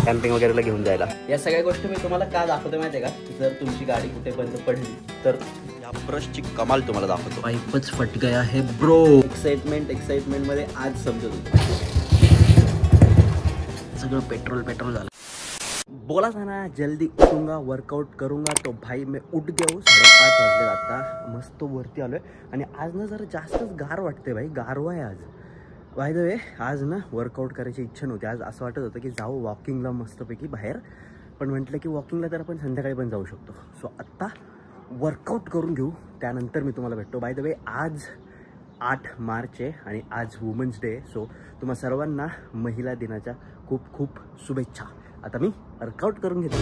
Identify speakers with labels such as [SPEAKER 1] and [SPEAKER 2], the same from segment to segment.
[SPEAKER 1] Camping वगैरेला घेऊन जायला। या सगळ्या गोष्टी मी तुम्हाला का दाखवतो माहिती आहे का, जर तुमची गाडी कुठे बंद पडली तर या ब्रशची कमाल तुम्हाला दाखवतो। पाईपच फट गया है ब्रो। एक्साइटमेंट मध्ये आज समजतो सगळं पेट्रोल झालं। बोला था ना जल्दी उठूंगा वर्कआउट करूंगा, तो भाई मैं उठ गया हूँ। 5:30 वाजले आता, मस्त वरती आलोय आणि आज ना जरा जास्तच गार वाटते भाई, गारवा आहे आज। बाय द वे आज ना वर्कआउट करायची इच्छा नव्हती, आज असं वाटत होतं की जाऊ वॉकिंगला मस्तपैकी बाहेर, पण म्हटलं की वॉकिंगला तर आपण संध्याकाळी पण जाऊ शकतो। सो आत्ता वर्कआउट करून घेऊ, त्यानंतर मी तुम्हाला भेटतो। बाय द वे आज 8 मार्च आहे आणि आज वुमन्स डे, सो तुम्हा सर्वांना महिला दिनाच्या खूप खूप शुभेच्छा। आता मी वर्कआउट करून घेतो।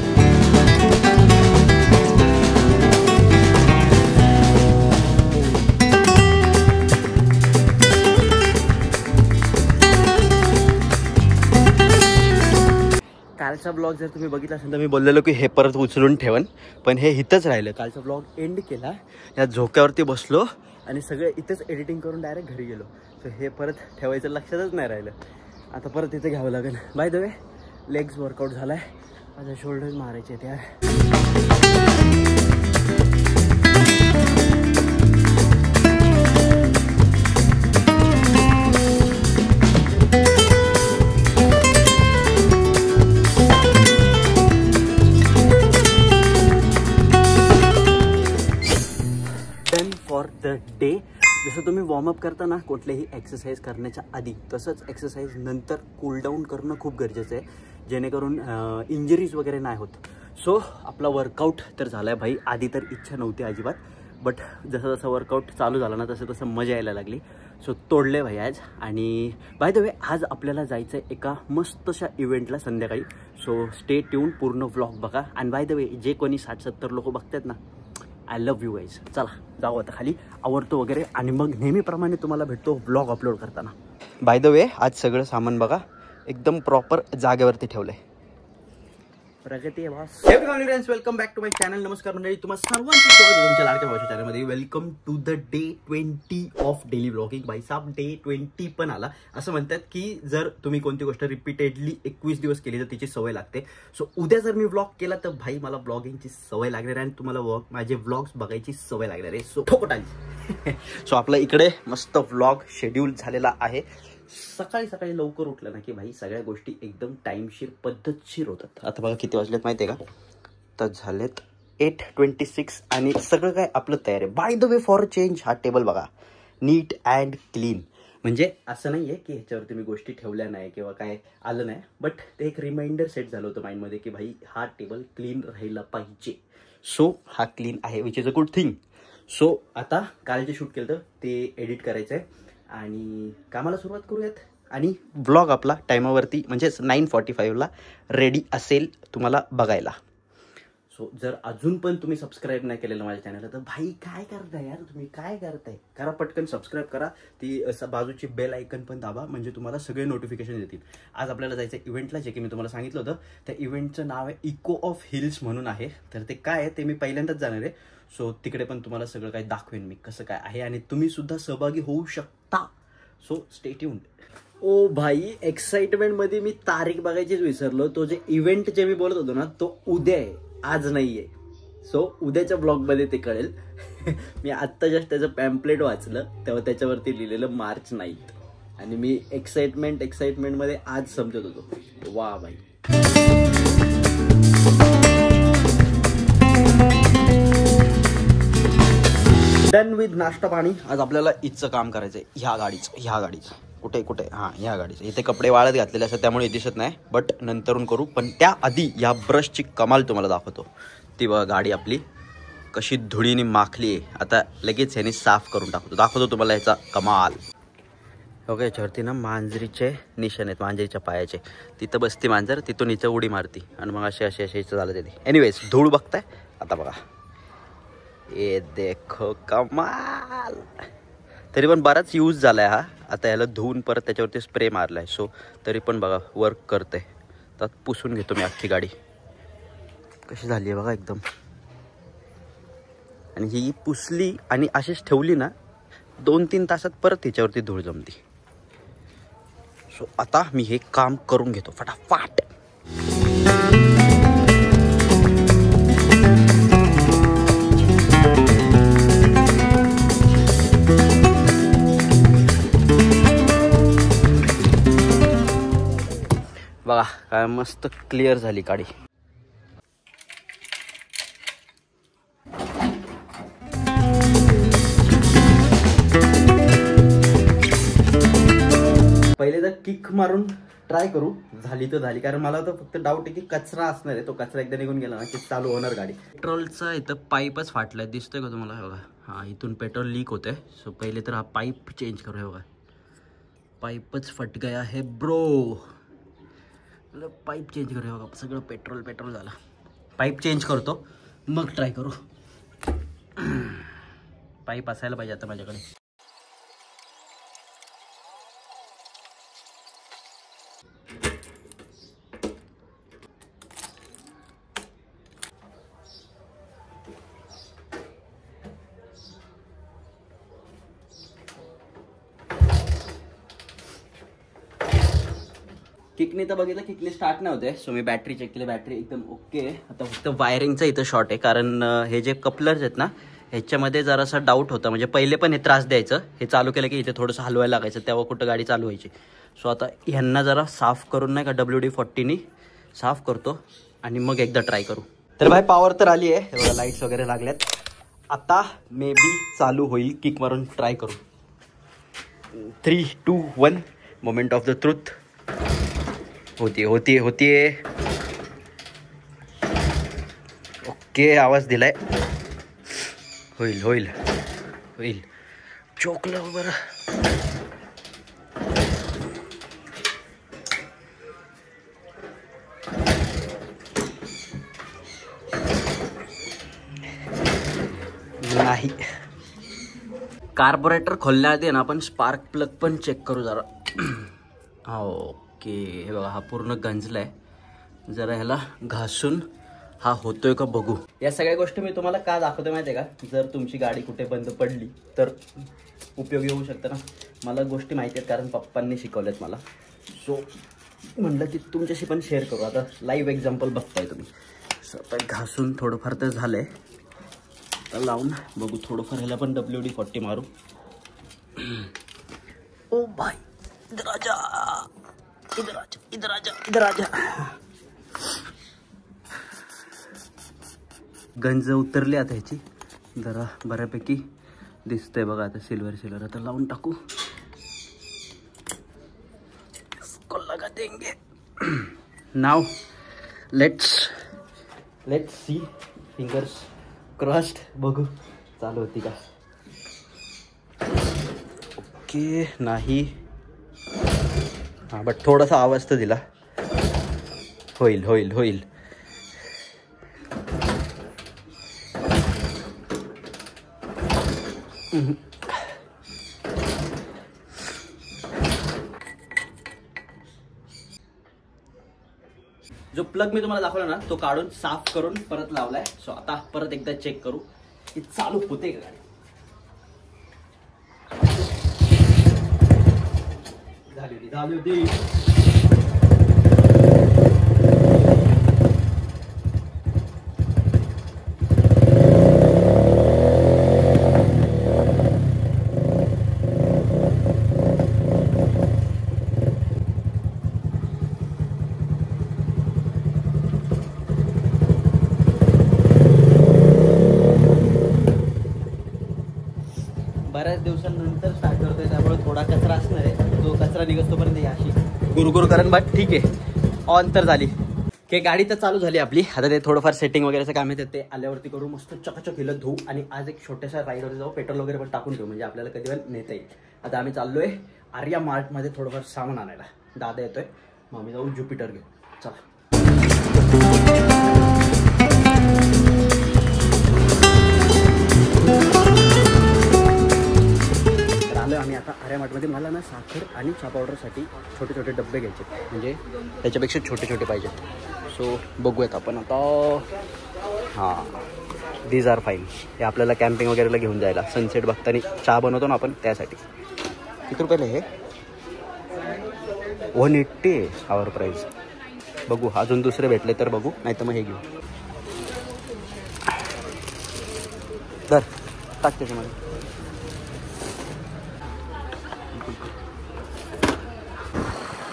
[SPEAKER 1] कालचा ब्लॉग जर तुम्ही बघितला असेल तर मी बोललेलो की हे परत उचलून ठेवन, पण हे इथंच राहिलं। कालचा ब्लॉग एंड केला, या झोक्यावरती बसलो आणि सगळे इथंच एडिटिंग करून डायरेक्ट घरी गेलो। सो हे परत ठेवायचं लक्षातच नाही राहिलं, आता परत इथे घ्यावं लागेल। Bye the way legs workout झाला आहे, माझ्या शोल्डर्स मारायचे आहेत यार। For the day. जसं तुम्ही वॉर्मअप करता ना कुठलेही एक्सरसाइज करण्याच्या आधी, तसंच एक्सरसाइज नंतर कूलडाऊन करणं खूप गरजेचं आहे, जेणेकरून इंजरीज वगैरे नाही होत। सो आपला वर्कआउट तर झाला आहे भाई, आधी तर इच्छा नव्हती अजिबात, बट जसं जसं वर्कआउट चालू झाला ना तसं तसं मजा यायला लागली। सो तोडले भाई आज। आणि बाय द वे आज आपल्याला जायचं आहे एका मस्तशा इव्हेंटला संध्याकाळी, सो स्टे ट्यून, पूर्ण व्लॉग बघा। आणि बाय द वे जे कोणी 60-70 लोक बघतात ना, आय लव्ह यू गाईज। चला जाऊ आता खाली, आवरतो वगैरे आणि मग नेहमीप्रमाणे तुम्हाला भेटतो व्लॉग अपलोड करताना। बाय द वे आज सगळं सामान बघा एकदम प्रॉपर जागेवरती ठेवलंय। प्रगती आहे boss. Hey friends welcome back to my channel. नमस्कार मंडळी, तुम्हाला सर्वांचं स्वागत आहे तुमच्या लाडक्या भाषा चॅनलमध्ये। Welcome to the day 20 of daily blogging. भाई साहब डे 20 पण आला। असं म्हणतात की जर तुम्ही कोणती गोष्ट रिपीटेडली 21 दिवस केली तर तिची सवय लागते। सो उद्या जर मी व्लॉग केला तर भाई मला ब्लॉगिंगची सवय लागणार आहे आणि तुम्हाला माझे व्लॉग्स बघायची सवय लागणार आहे। सो ठोकट आली। सो आपला इकडे मस्त व्लॉग शेड्यूल झालेला आहे। सकाळी सकाळी लवकर उठलं ना की भाई सगळ्या गोष्टी एकदम टाइमशीर पद्धतशीर होतात। आता बघा किती वाजलेत माहिती आहे का, तर झालेत 8:26 आणि सगळं काय आपलं तयार आहे। Bye the way for change हा टेबल बघा नीट अँड क्लीन, म्हणजे असं नाही आहे की ह्याच्यावरती मी गोष्टी ठेवल्या नाही किंवा काय आलं नाही, बट ते एक रिमाइंडर सेट झालं होतं माइंडमध्ये की भाई हा टेबल क्लीन राहिला पाहिजे। सो हा क्लीन आहे, which is a good thing. So आता काल जे शूट केलं तर ते एडिट करायचं आहे आणि कामाला सुरुवात करूयात। आणि ब्लॉग आपला टायमावरती म्हणजेच 9:45ला रेडी असेल तुम्हाला बघायला। सो जर अजून पण तुम्ही सबस्क्राईब नाही केलेलं माझ्या चॅनलला तर भाई काय करताय यार, तुम्ही काय करताय, करा पटकन सबस्क्राईब करा, ती बाजूची बेल आयकन पण दाबा, म्हणजे तुम्हाला सगळे नोटिफिकेशन येतील। आज आपल्याला जायचं इव्हेंटला, जे की मी तुम्हाला सांगितलं होतं। त्या इव्हेंटचं नाव आहे इको ऑफ हिल्स म्हणून आहे, तर ते काय आहे ते मी पहिल्यांदाच जाणार आहे। सो तिकडे पण तुम्हाला सगळं काही दाखवेन मी कसं काय आहे आणि तुम्ही सुद्धा सहभागी होऊ शकता। So stay tuned. ओ भाई एक्साइटमेंट मध्ये मी तारीख बघायचीच विसरलो। तो जे इव्हेंट जे मी बोलत होतो ना तो उद्या आहे, आज नाहीये। सो उद्याच्या ब्लॉग मध्ये ते कळेल। मी आत्ता जस्ट त्याचं पॅम्पलेट वाचलं तेव्हा त्याच्यावरती लिहिलेलं मार्च 9 आणि मी एक्साइटमेंट मध्ये आज समजत होतो। वा भाई डन विथ नाश्ता पाणी। आज आपल्याला इथचं काम करायचंय, ह्या गाडीचं कुठे हां ह्या गाडीचं। इथे कपडे वाळत घातलेले असतात त्यामुळे दिसत नाही, बट नंतरून करू। पण त्याआधी या ब्रशची कमाल तुम्हाला दाखवतो। ती बघा गाडी आपली कशी धुळीने माखली आहे, आता लगेच ह्याने साफ करून दाखवतो तुम्हाला ह्याचा कमाल। ओके, याच्यावरती ना मांजरीचे निशाण आहेत, मांजरीच्या पायाचे। तिथं बसती मांजर, तिथून हिचं उडी मारती आणि मग असे झालं ते। एनिवेज धूळ बघताय आता बघा, ये देखो कमाल। तरी पण बराच यूज झालाय हा, आता याला धुवून परत त्याच्यावरती स्प्रे मारलाय। सो तरी पण बघा वर्क करते। तर पुसून घेतो मी अख्खी गाडी, कशी झाली आहे बघा एकदम। आणि ही पुसली आणि अशीच ठेवली ना 2-3 तासात परत त्याच्यावरती धूळ जमती। सो आता मी हे काम करून घेतो फटाफट। बघा काय मस्त क्लिअर झाली गाडी. पहिले तर किक मारून ट्राय करू, झाली तर झाली. कारण मला तर फक्त डाऊट आहे की कचरा असणार आहे, तो कचरा एकदा निघून गेला ना की चालू होणार गाडी. पेट्रोलचा इथं पाईपच फाटलाय, दिसतोय का तुम्हाला? बघा हा, इथून पेट्रोल लीक होतंय. सो पहिले तर हा पाईप चेंज करू. हे बघा पाईपच फट गया है ब्रो. पाईप चेंज करू. हे बघा सगळं पेट्रोल पेट्रोल झालं. पाईप चेंज करतो मग ट्राय करू. पाईप असायला पाहिजे आता माझ्याकडे. किकने तर बघितलं, किकने स्टार्ट नाही होते. सो मी बॅटरी चेक केली, बॅटरी एकदम ओके. आता फक्त वायरिंगचा इथं शॉर्ट आहे. कारण हे जे कपलर्स आहेत ना ह्याच्यामध्ये जरासा डाऊट होता. म्हणजे पहिले पण हे त्रास द्यायचं, हे चालू केलं की इथे थोडंसं हलवायला लागायचं, तेव्हा कुठं गाडी चालू व्हायची. सो आता ह्यांना जरा साफ करून नाही का WD-40 साफ करतो आणि मग एकदा ट्राय करू. तर भाई पॉवर तर आली आहे. हे बघा लाईट्स वगैरे लागल्यात. आता मे बी चालू होईल. किक मारून ट्राय करू. 3, 2, 1 मोमेंट ऑफ द ट्रूथ. होतीये ओके. आवाज दिलाय. होईल चोकलं बरं. नाही. कार्बोरेटर खोलल्या आधी ना आपण स्पार्क प्लग पण चेक करू जरा. ओके हे बघा हा पूर्ण गंजलाय. जरा ह्याला घासून हा होतोय का बघू. या सगळ्या गोष्टी मी तुम्हाला का दाखवतो माहिती आहे का? जर तुमची गाडी कुठे बंद पडली तर उपयोगी होऊ शकतं ना. मला गोष्टी माहिती आहेत कारण पप्पांनी शिकवल्यात मला. सो म्हणलं की तुमच्याशी पण शेअर करू. आता लाईव्ह एक्झाम्पल बघताय तुम्ही. सो आता घासून थोडंफार तर झालंय. लावून बघू थोडंफार. ह्याला पण WD-40 मारू. ओ भाई इधर आजा. गंज उतरली आता ह्याची जरा बऱ्यापैकी दिसतंय बघा. आता सिल्वर आता लावून टाकू. इसको लगा देंगे. Now let's see. Fingers crossed. बघू चालू होती का. ओके नाही. हां बट थोडासा आवाज तर दिला. होईल. जो प्लग मी तुम्हाला दाखवला ना तो काढून साफ करून परत लावलाय. सो आता परत एकदा चेक करू की चालू होते का गाडी. झाली होती. बऱ्याच दिवसांनंतर स्टार्ट करतोय त्यामुळे थोडा कचरा असणार आहे. तो कचरा निघतोपर्यंत अशी गुरगुर करण बट ठीक आहे. ऑन तर झाली की गाडी तर चालू झाली आपली. आता ते थोडंफार सेटिंग वगैरेचं काम येतं ते आल्यावरती करू. मस्त चकाचक हिला धुऊ आणि आज एक छोट्याशा राईडवर जाऊ. पेट्रोल वगैरे पण टाकून ठेवू म्हणजे आपल्याला कधी वेळ नेता येईल. आता आम्ही चाललोय आर्या मार्टमध्ये थोडंफार सामान आणायला. दादा येतोय मग आम्ही जाऊन ज्युपिटर घेऊ. चला. आम्ही आता आर्या मार्टमध्ये. मला ना साखर आणि चहा पावडरसाठी छोटे छोटे डब्बे घ्यायचे म्हणजे त्याच्यापेक्षा छोटे पाहिजे. सो बघूयात आपण आता. हां दीज आर फाईन. हे आपल्याला कॅम्पिंग वगैरेला घेऊन जायला. सनसेट बघताना चहा बनवतो ना आपण त्यासाठी. किती रुपयाला हे? 180 आवर प्राईस. बघू अजून दुसरे भेटले तर बघू नाही तर मग हे घेऊ. तर टाक त्याच्यामध्ये.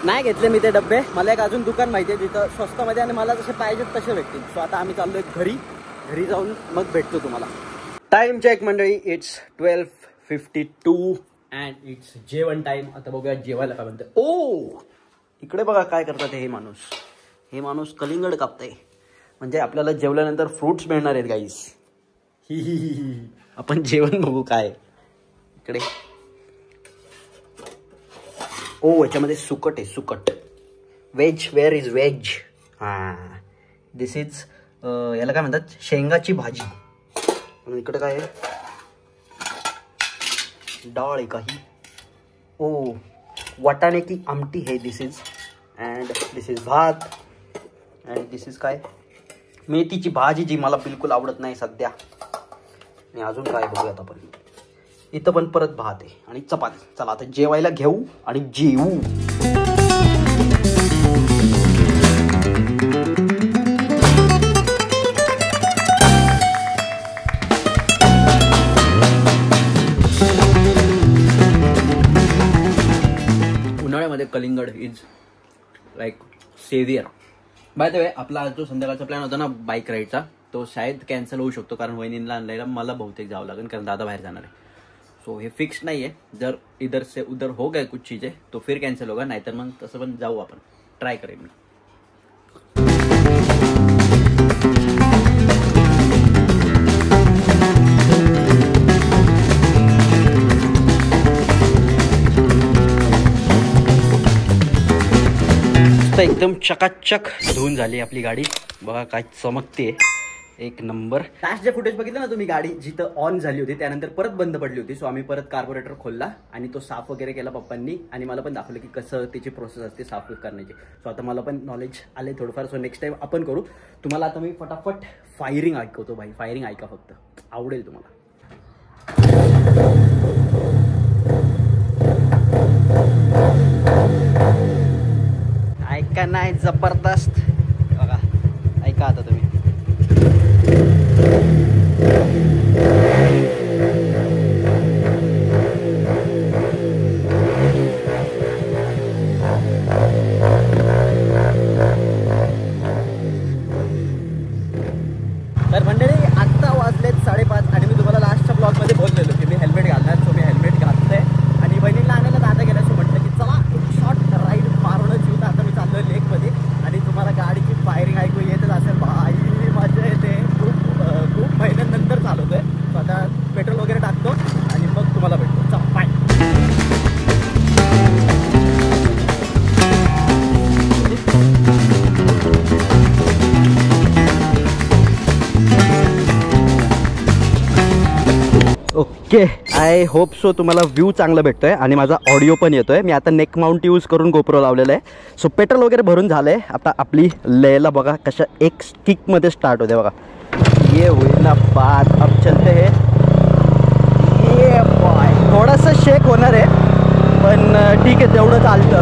[SPEAKER 1] नाही घेतले मी ते डब्बे. मला एक अजून दुकान माहिती आहे जिथं स्वस्तामध्ये आणि मला जसे पाहिजेत तसे भेटतील. सो आता आम्ही चाललोय घरी जाऊन मग भेटतो तुम्हाला. टाइम चेक मंडळी, इट्स 12:52 अँड इट्स जेवण टाइम. आता बघूया जेवायला काय म्हणते. ओ इकडे बघा काय करतात हे माणूस कलिंगड कापताय. म्हणजे आपल्याला जेवल्यानंतर फ्रुट्स मिळणार आहेत गाईस. ही आपण जेवण बघू काय इकडे. ओ याच्यामध्ये सुकट आहे, सुकट. Veg, where is veg. हां दिस इज याला काय म्हणतात, शेंगाची भाजी. आणि इकडे काय आहे, डाळ आहे काही. ओ वाटाणे की आमटी है दिस इज. अँड दिस इज भात. अँड दिस इज काय, मेथीची भाजी जी मला बिलकुल आवडत नाही सध्या. आणि अजून काय बघूयात आपण. इथं पण परत भात आहे आणि चपाती. चला आता जेवायला घेऊ आणि जेवू. उन्हाळ्यामध्ये कलिंगड is like saviour. By the way आपला आज जो संध्याकाळचा प्लॅन होता ना बाईक राईडचा, तो शायद कॅन्सल होऊ शकतो. कारण वहिनींना आणलायला मला बहुतेक जावं लागेल, कारण दादा बाहेर जाणार आहे. सो हे फिक्स नाही आहे. जर इधर से उधर हो गए कुछ चीज़ें तो फिर कॅन्सल होगा, नाहीतर मग तसं पण जाऊ आपण. ट्राय करेन मी. एकदम चकाचक धुवून झाली आपली गाडी. बघा काय चमकते, एक नंबर. लास्ट जे फुटेज बघितलं ना तुम्ही, गाडी जिथं ऑन झाली होती त्यानंतर परत बंद पडली होती. सो आम्ही परत कार्बोरेटर खोलला आणि तो साफ वगैरे केला पप्पांनी. आणि मला पण दाखवलं की कसं त्याची प्रोसेस असते साफ करण्याची. सो आता मला पण नॉलेज आले थोडंफार. सो नेक्स्ट टाइम आपण करू. तुम्हाला आता मी फटाफट फायरिंग ऐकवतो भाई. फायरिंग ऐका फक्त, आवडेल तुम्हाला. ऐका नाही जबरदस्त. बघा ऐका आता तुम्ही. तर मंडळी आत्ता वाजलेत 5:30 आणि मी तुम्हाला लास्टच्या ब्लॉगमध्ये बोललेलो की मी हेल्मेट घालणार. सो मी हेल्मेट घातलंय आणि बहिणीला आणायला दादा गेला. सो म्हटलं की चला एक शॉर्ट राईड मारूनच येऊ. आता मी चाललोय लेकमध्ये आणि तुम्हाला गाडीची फायरिंग ऐकू येतच असेल. भाई मजा येते. खूप महिन्यांनंतर चालवतोय. सो आता पेट्रोल वगैरे टाकतो आणि मग तुम्हाला भेटतो. चला bye. Okay I hope so तुम्हाला व्ह्यू चांगला भेटतोय आणि माझा ऑडिओ पण येतोय. मी आता नेक माउंट यूज करून गोप्रो लावलेला आहे. सो पेट्रोल वगैरे भरून झालंय. आता आपली लेहला बघा कशा एक स्टिकमध्ये स्टार्ट होते बघा. ये होईल ना बात. अब चलते है. ये बॉय थोडंसं शेक होणार आहे पण ठीक आहे, तेवढं चालतं.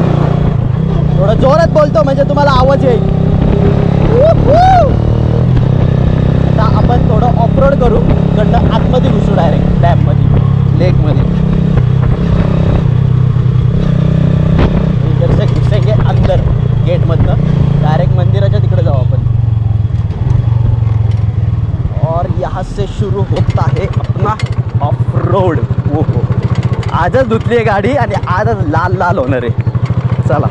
[SPEAKER 1] थोडं जोरात बोलतो म्हणजे तुम्हाला आवाज येईल. आता आपण थोडं ऑफरोड करू. इकडनं आतमध्ये घुसू डायरेक्ट डॅममध्ये, लेकमध्ये. इधर से घुसेंगे अंदर गेटमधनं. डायरेक्ट मंदिराच्या तिकडे जाऊ आपण. और यहाँ से शुरू होता है अपना ऑफ रोड. वो हो आजच धुतली आहे गाडी आणि आजच लाल लाल होणार आहे. चला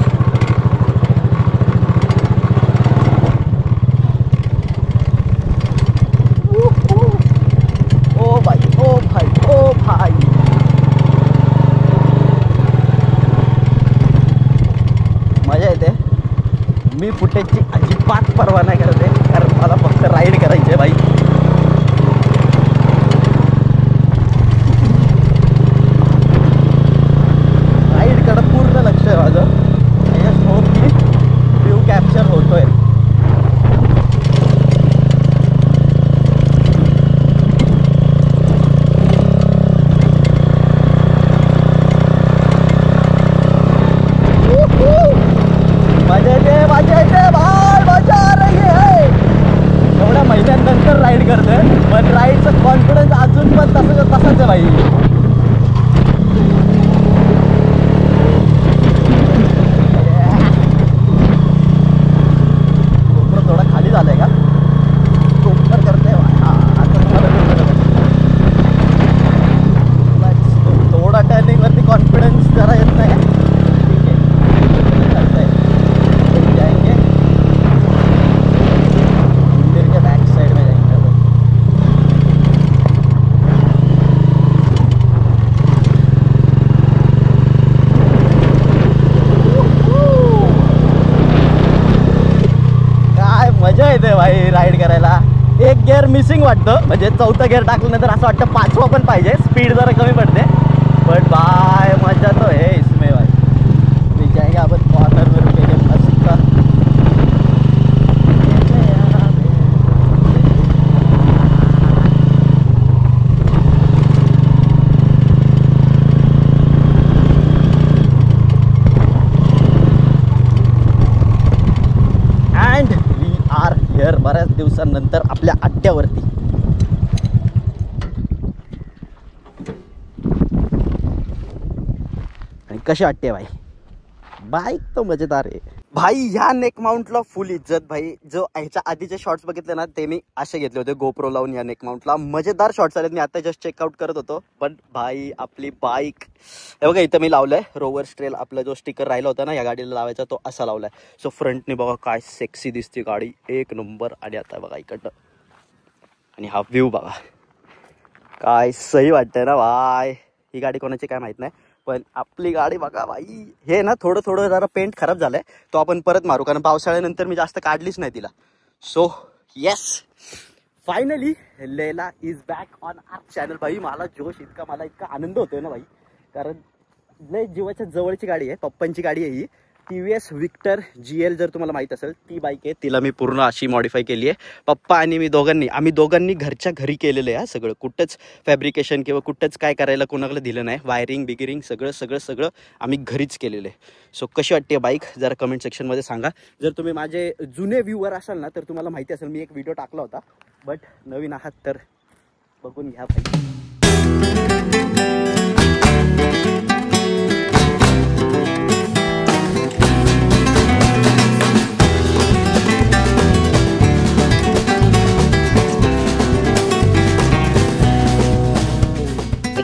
[SPEAKER 1] ओ भाई मजा येते. मी फुटेजची अजिबात पर्वा नाही करते, कारण मला फक्त राईड करायची आहे भाई. राईडकडं पूर्ण लक्ष आहे माझं. आय जस्ट होप की व्ह्यू कॅप्चर होतोय. एवढ्या महिन्यांनंतर राईड करतोय पण राईडचं कॉन्फिडन्स अजून पण तसंच आहे भाई.
[SPEAKER 2] येते भाई राईड करायला. एक गिअर मिसिंग वाटतं, म्हणजे चौथा गिअर टाकल्यानंतर असं वाटतं पाचवा पण पाहिजे, स्पीड जरा कमी पडते. बट भाई मजा तो है इसमें भाई. मी जाएंगे आपण कॉर्नर में रुकेंगे मस्त. बऱ्याच दिवसांनंतर आपल्या अड्ड्यावरती. आणि कशी वाटते भाई बाईक? तो मजेदार आहे भाई. ह्या नेक माउंटला फुल इज्जत भाई. जो ह्याच्या आधीचे शॉट्स बघितले ना ते मी असे घेतले होते गोप्रो लावून. या नेक माउंटला मजेदार शॉट्स आलेत. मी आता जस्ट चेकआउट करत होतो. पण भाई आपली बाईक हे बघा इथं मी लावलंय रोवर स्ट्रेल. आपला जो स्टिकर राहिला होता ना या गाडीला लावायचा तो असा लावलाय. सो फ्रंटने बघा काय सेक्सी दिसते गाडी, एक नंबर. आणि आता बघा इकडं आणि हा व्ह्यू बघा काय सही वाटतंय ना भाई. ही गाडी कोणाची काय माहित नाही पण आपली गाडी बघा भाई. हे ना थोडं थोडं जरा पेंट खराब झालंय, तो आपण परत मारू कारण पावसाळ्यानंतर मी जास्त काढलीच नाही तिला. So yes finally Laila is back on our channel भाई. मला जोश इतका, मला इतका आनंद होतोय ना भाई, कारण लय जीवाच्या जवळची गाडी आहे. पप्पांची गाडी आहे ही TVS विक्टर GL. जर तुम्हाला माहित असेल ती बाईक आहे. तिला मी पूर्ण अशी मॉडिफाय केली आहे. पप्पा आणि मी आम्ही दोघांनी घरच्या घरी केलेलं आहे सगळं. कुठंच फॅब्रिकेशन किंवा कुठंच काय करायला कोणाला दिलं नाही. वायरिंग बिगिरिंग सगळं आम्ही घरीच केलेलं आहे. सो कशी वाटते बाईक जरा कमेंट सेक्शनमध्ये सांगा. जर तुम्ही माझे जुने व्ह्यूवर असाल ना तर तुम्हाला माहिती असेल मी एक व्हिडिओ टाकला होता. बट नवीन आहात तर बघून घ्या बाईक.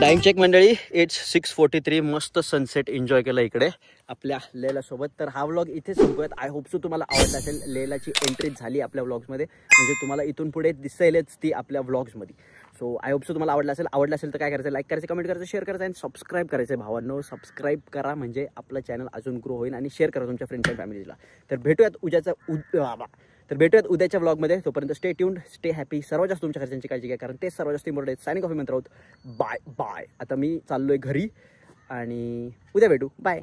[SPEAKER 2] टाइम चेक मंडळी, इट्स 6:43. मस्त सनसेट एन्जॉय केला इकडे आपल्या लेला सोबत. तर हा व्लॉग इथे संपवूयात. आय होप सो तुम्हाला आवडला असेल. लेलाची एंट्री झाली आपल्या व्लॉग्समध्ये, म्हणजे तुम्हाला इथून पुढे दिसेलच ती आपल्या व्लॉग्समध्ये. सो आय होप सो तुम्हाला आवडला असेल तर काय करायचं, लाईक करायचं, कमेंट करायचं, शेअर करायचं आणि सबस्क्राईब करायचं. भावांनो सबस्क्राईब करा म्हणजे आपलं चॅनल अजून ग्रो होईल. आणि शेअर करा तुमच्या फ्रेंड्स अँड फॅमिलीला. तर भेटूयात उद्याच्या व्लॉगमध्ये. तोपर्यंत स्टे ट्यून्ड, स्टे हॅपी. सर्वात जास्त तुमच्या घरच्यांची काळजी घ्या कारण ते सर्वात जास्त इम्पॉर्टंट आहे. सायनिंग ऑफ मंत्र आहोत. Bye bye. आता मी चाललोय घरी आणि उद्या भेटू. बाय.